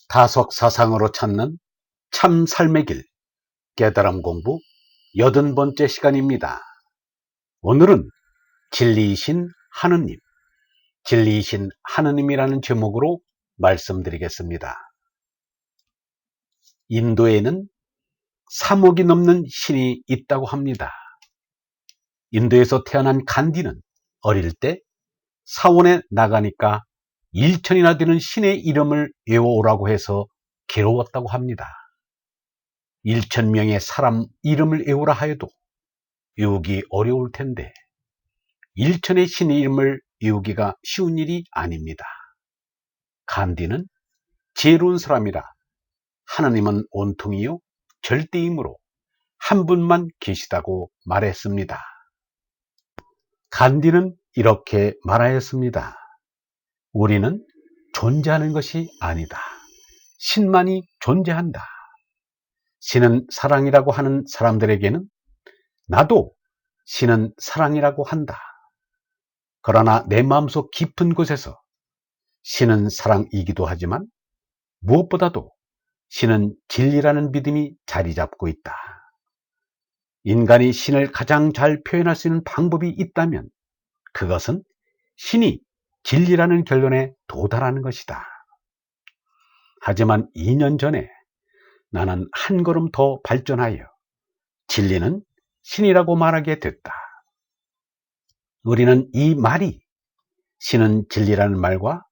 다속 사상으로 찾는 참 삶의 길, 깨달음 공부 80번째 시간입니다. 오늘은 진리이신 하느님, 진리이신 하느님이라는 제목으로 말씀드리겠습니다. 인도에는 3억이 넘는 신이 있다고 합니다. 인도에서 태어난 간디는 어릴 때 사원에 나가니까 1000이나 되는 신의 이름을 외워오라고 해서 괴로웠다고 합니다. 1000명의 사람 이름을 외우라 하여도 외우기 어려울 텐데 1000의 신의 이름을 외우기가 쉬운 일이 아닙니다. 간디는 지혜로운 사람이라 하나님은 온통이요 절대이므로 한 분만 계시다고 말했습니다. 간디는 이렇게 말하였습니다. 우리는 존재하는 것이 아니다. 신만이 존재한다. 신은 사랑이라고 하는 사람들에게는 나도 신은 사랑이라고 한다. 그러나 내 마음속 깊은 곳에서 신은 사랑이기도 하지만 무엇보다도 신은 진리라는 믿음이 자리 잡고 있다. 인간이 신을 가장 잘 표현할 수 있는 방법이 있다면 그것은 신이 진리라는 결론에 도달하는 것이다. 하지만 2년 전에 나는 한 걸음 더 발전하여 진리는 신이라고 말하게 됐다. 우리는 이 말이 신은 진리라는 말과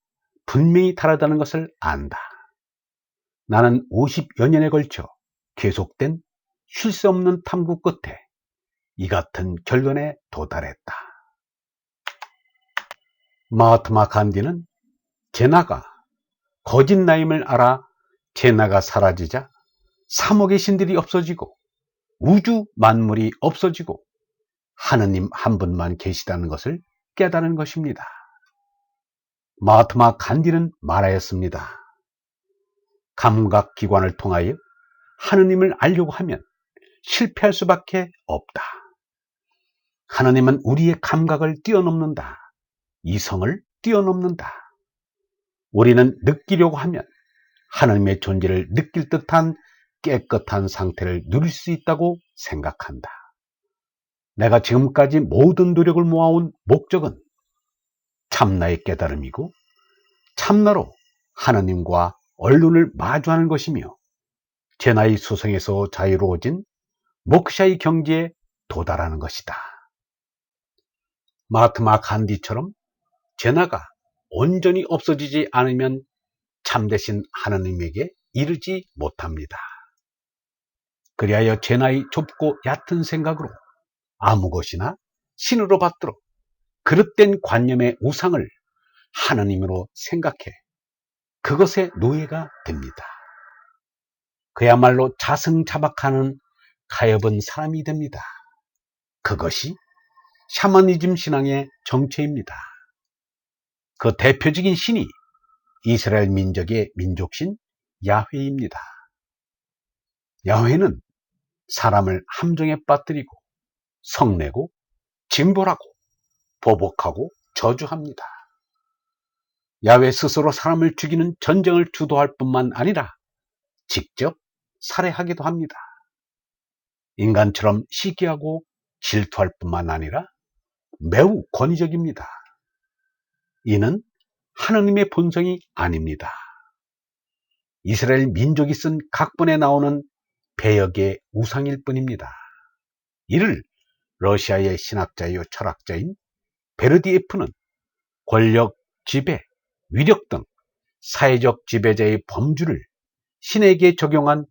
분명히 다르다는 것을 안다. 나는 50여 년에 걸쳐 계속된 쉴 수 없는 탐구 끝에 이 같은 결론에 도달했다. 마하트마 간디는 제나가 거짓 나임을 알아 제나가 사라지자 3억의 신들이 없어지고 우주 만물이 없어지고 하느님 한 분만 계시다는 것을 깨달은 것입니다. 마하트마 간디는 말하였습니다. 감각기관을 통하여 하느님을 알려고 하면 실패할 수밖에 없다. 하느님은 우리의 감각을 뛰어넘는다. 이성을 뛰어넘는다. 우리는 느끼려고 하면 하느님의 존재를 느낄 듯한 깨끗한 상태를 누릴 수 있다고 생각한다. 내가 지금까지 모든 노력을 모아온 목적은 참나의 깨달음이고 참나로 하느님과 언론을 마주하는 것이며 제나의 수성에서 자유로워진 모크샤의 경지에 도달하는 것이다. 마하트마 간디처럼 제나가 온전히 없어지지 않으면 참되신 하느님에게 이르지 못합니다. 그리하여 제나의 좁고 얕은 생각으로 아무 것이나 신으로 받들어 그릇된 관념의 우상을 하느님으로 생각해 그것의 노예가 됩니다. 그야말로 자승자박하는 가엾은 사람이 됩니다. 그것이 샤머니즘 신앙의 정체입니다. 그 대표적인 신이 이스라엘 민족의 민족신 야훼입니다. 야훼는 사람을 함정에 빠뜨리고 성내고 징벌하고 보복하고 저주합니다. 야훼 스스로 사람을 죽이는 전쟁을 주도할 뿐만 아니라 직접 살해하기도 합니다. 인간처럼 시기하고 질투할 뿐만 아니라 매우 권위적입니다. 이는 하느님의 본성이 아닙니다. 이스라엘 민족이 쓴 각본에 나오는 배역의 우상일 뿐입니다. 이를 러시아의 신학자이요 철학자인 베르디예프는 권력, 지배, 위력 등 사회적 지배자의 범주를 신에게 적용한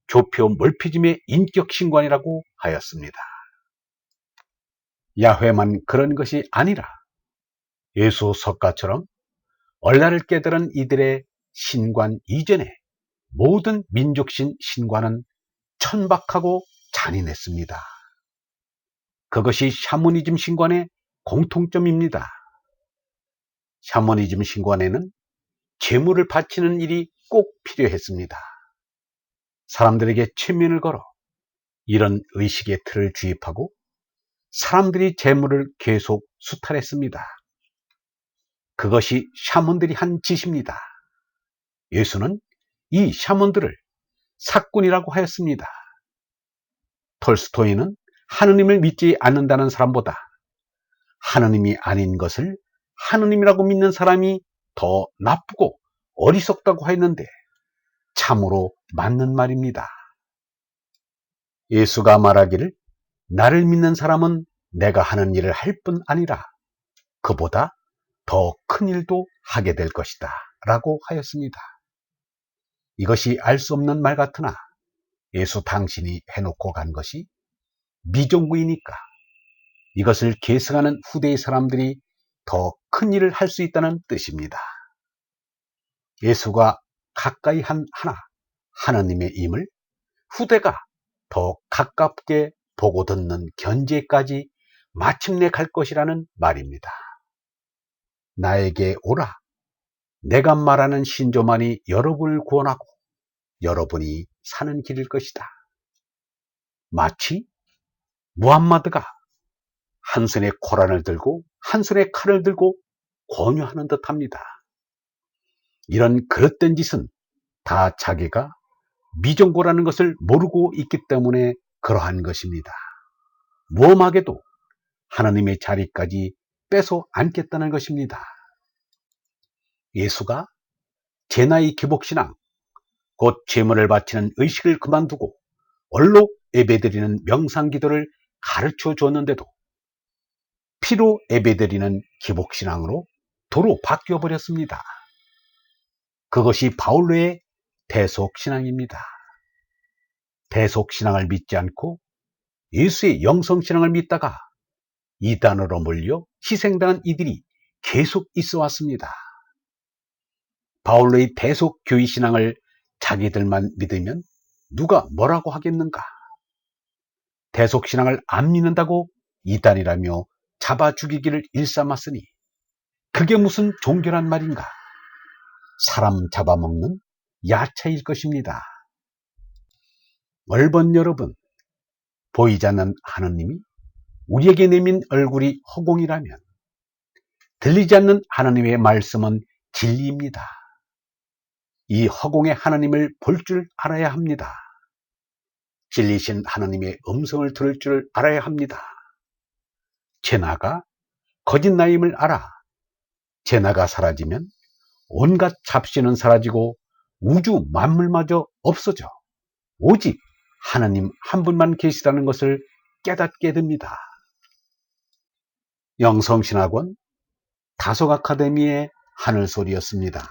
조표 몰피즘의 인격 신관이라고 하였습니다. 야훼만 그런 것이 아니라 예수 석가처럼 얼라를 깨달은 이들의 신관 이전에 모든 민족신 신관은 천박하고 잔인했습니다. 그것이 샤머니즘 신관의 공통점입니다. 샤머니즘 신관에는 제물을 바치는 일이 꼭 필요했습니다. 사람들에게 최면을 걸어 이런 의식의 틀을 주입하고 사람들이 제물을 계속 수탈했습니다. 그것이 샤먼들이 한 짓입니다. 예수는 이 샤먼들을 사꾼이라고 하였습니다. 톨스토이는 하느님을 믿지 않는다는 사람보다 하느님이 아닌 것을 하느님이라고 믿는 사람이 더 나쁘고 어리석다고 하였는데 참으로 맞는 말입니다. 예수가 말하기를 나를 믿는 사람은 내가 하는 일을 할 뿐 아니라 그보다 더 큰 일도 하게 될 것이다 라고 하였습니다. 이것이 알 수 없는 말 같으나 예수 당신이 해놓고 간 것이 미정부이니까 이것을 계승하는 후대의 사람들이 더 큰 일을 할 수 있다는 뜻입니다. 예수가 가까이 한 하나 하나님의 임을 후대가 더 가깝게 보고 듣는 견지까지 마침내 갈 것이라는 말입니다. 나에게 오라. 내가 말하는 신조만이 여러분을 구원하고 여러분이 사는 길일 것이다. 마치 무함마드가 한 손에 코란을 들고 한 손에 칼을 들고 권유하는 듯합니다. 이런 그릇된 짓은 다 자기가 미정고라는 것을 모르고 있기 때문에 그러한 것입니다. 무엄하게도 하나님의 자리까지 뺏어 안겠다는 것입니다. 예수가 제나의 기복신앙, 곧 제물을 바치는 의식을 그만두고 얼로 예배드리는 명상기도를 가르쳐 줬는데도 피로 예배드리는 기복신앙으로 도로 바뀌어버렸습니다. 그것이 바울로의 대속신앙입니다. 대속신앙을 믿지 않고 예수의 영성신앙을 믿다가 이단으로 몰려 희생당한 이들이 계속 있어 왔습니다. 바울로의 대속교회신앙을 자기들만 믿으면 누가 뭐라고 하겠는가? 대속신앙을 안 믿는다고 이단이라며 잡아 죽이기를 일삼았으니 그게 무슨 종교란 말인가? 사람 잡아먹는 야채일 것입니다. 얼번 여러분, 보이지 않는 하느님이 우리에게 내민 얼굴이 허공이라면 들리지 않는 하나님의 말씀은 진리입니다. 이 허공의 하나님을 볼 줄 알아야 합니다. 진리신 하나님의 음성을 들을 줄 알아야 합니다. 제 나가 거짓 나임을 알아. 제 나가 사라지면 온갖 잡신은 사라지고 우주 만물마저 없어져 오직 하나님 한 분만 계시다는 것을 깨닫게 됩니다. 영성신학원 다속 아카데미의 하늘소리였습니다.